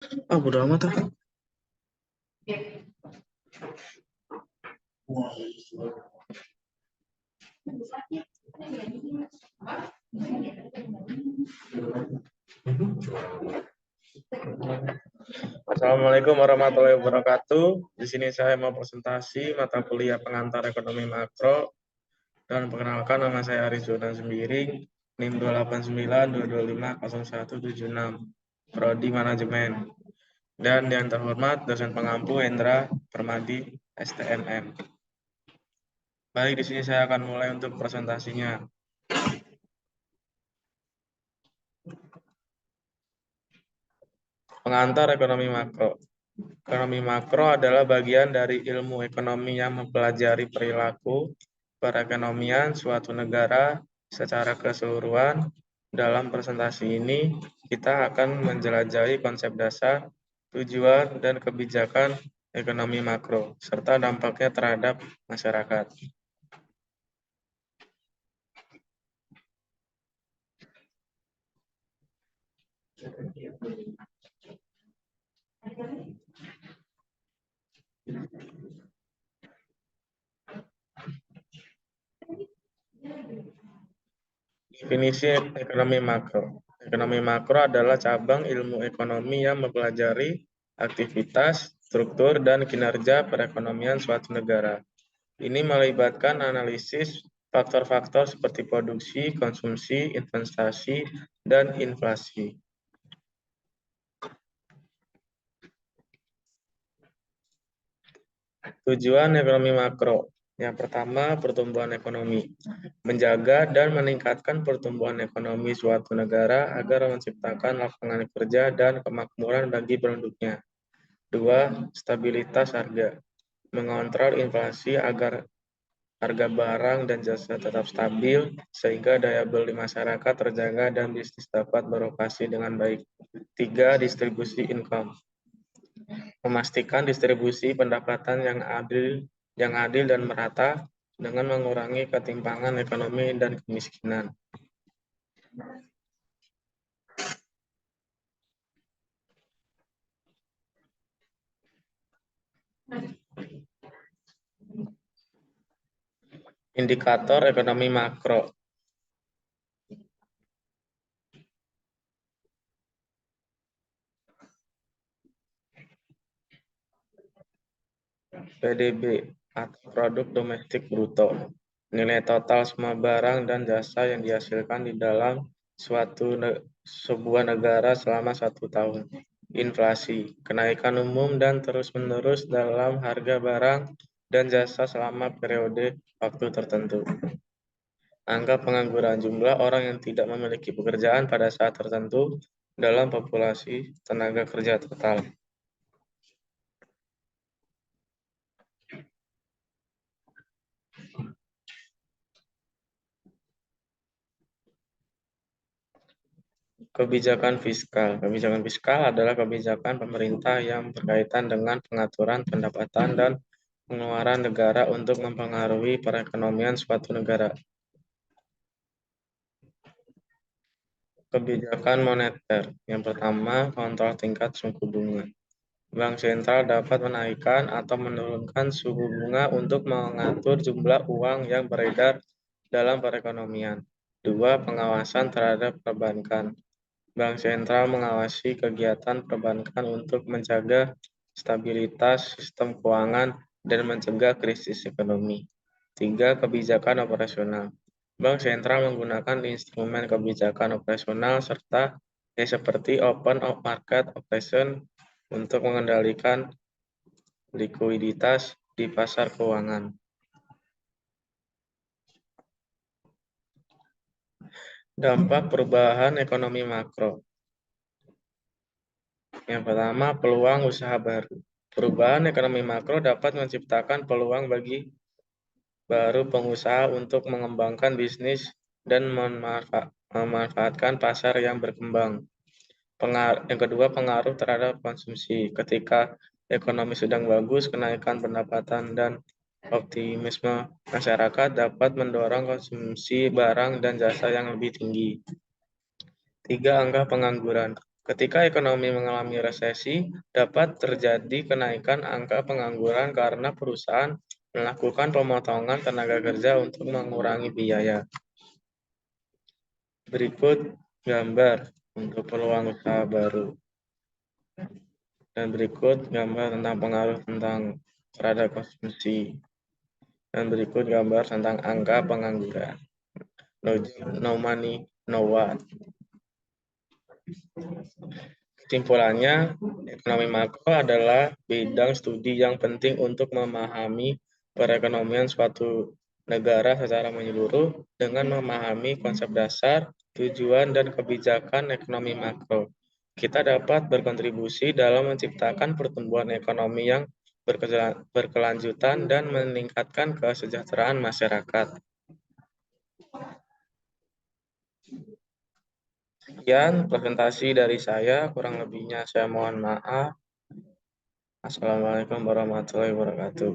Ah, bodo amat ah. Assalamualaikum warahmatullahi wabarakatuh. Di sini saya mau presentasi mata kuliah pengantar ekonomi makro, dan perkenalkan nama saya Aris Jordan Sembiring, NIM 28922500176, Prodi Manajemen. Dan yang terhormat dosen pengampu Hendra Permadi, STMM. Baik, di sini saya akan mulai untuk presentasinya. Pengantar ekonomi makro. Ekonomi makro adalah bagian dari ilmu ekonomi yang mempelajari perilaku perekonomian suatu negara secara keseluruhan. Dalam presentasi ini, kita akan menjelajahi konsep dasar, tujuan, dan kebijakan ekonomi makro, serta dampaknya terhadap masyarakat. Definisi ekonomi makro. Ekonomi makro adalah cabang ilmu ekonomi yang mempelajari aktivitas, struktur, dan kinerja perekonomian suatu negara. Ini melibatkan analisis faktor-faktor seperti produksi, konsumsi, investasi, dan inflasi. Tujuan ekonomi makro. Yang pertama, pertumbuhan ekonomi. Menjaga dan meningkatkan pertumbuhan ekonomi suatu negara agar menciptakan lapangan kerja dan kemakmuran bagi penduduknya. Dua, stabilitas harga. Mengontrol inflasi agar harga barang dan jasa tetap stabil sehingga daya beli masyarakat terjaga dan bisnis dapat beroperasi dengan baik. Tiga, distribusi income. Memastikan distribusi pendapatan yang adil dan merata dengan mengurangi ketimpangan ekonomi dan kemiskinan. Indikator ekonomi makro. PDB atau produk domestik bruto. Nilai total semua barang dan jasa yang dihasilkan di dalam sebuah negara selama 1 tahun. Inflasi, kenaikan umum dan terus-menerus dalam harga barang dan jasa selama periode waktu tertentu. Angka pengangguran, jumlah orang yang tidak memiliki pekerjaan pada saat tertentu dalam populasi tenaga kerja total. Kebijakan fiskal. Kebijakan fiskal adalah kebijakan pemerintah yang berkaitan dengan pengaturan pendapatan dan pengeluaran negara untuk mempengaruhi perekonomian suatu negara. Kebijakan moneter. Yang pertama, kontrol tingkat suku bunga. Bank sentral dapat menaikkan atau menurunkan suku bunga untuk mengatur jumlah uang yang beredar dalam perekonomian. Dua, pengawasan terhadap perbankan. Bank sentral mengawasi kegiatan perbankan untuk menjaga stabilitas sistem keuangan dan mencegah krisis ekonomi. Tiga, kebijakan operasional. Bank sentral menggunakan instrumen kebijakan operasional seperti open market operation untuk mengendalikan likuiditas di pasar keuangan. Dampak perubahan ekonomi makro. Yang pertama, peluang usaha baru. Perubahan ekonomi makro dapat menciptakan peluang bagi baru pengusaha untuk mengembangkan bisnis dan memanfaatkan pasar yang berkembang. Yang kedua, pengaruh terhadap konsumsi. Ketika ekonomi sedang bagus, kenaikan pendapatan dan optimisme masyarakat dapat mendorong konsumsi barang dan jasa yang lebih tinggi. Tiga, angka pengangguran. Ketika ekonomi mengalami resesi, dapat terjadi kenaikan angka pengangguran karena perusahaan melakukan pemotongan tenaga kerja untuk mengurangi biaya. Berikut gambar untuk peluang usaha baru. Dan berikut gambar tentang pengaruh terhadap konsumsi. Dan berikut gambar tentang angka pengangguran. No money, no what. Kesimpulannya, ekonomi makro adalah bidang studi yang penting untuk memahami perekonomian suatu negara secara menyeluruh dengan memahami konsep dasar, tujuan, dan kebijakan ekonomi makro. Kita dapat berkontribusi dalam menciptakan pertumbuhan ekonomi yang berkelanjutan dan meningkatkan kesejahteraan masyarakat. Sekian presentasi dari saya, kurang lebihnya saya mohon maaf. Assalamualaikum warahmatullahi wabarakatuh.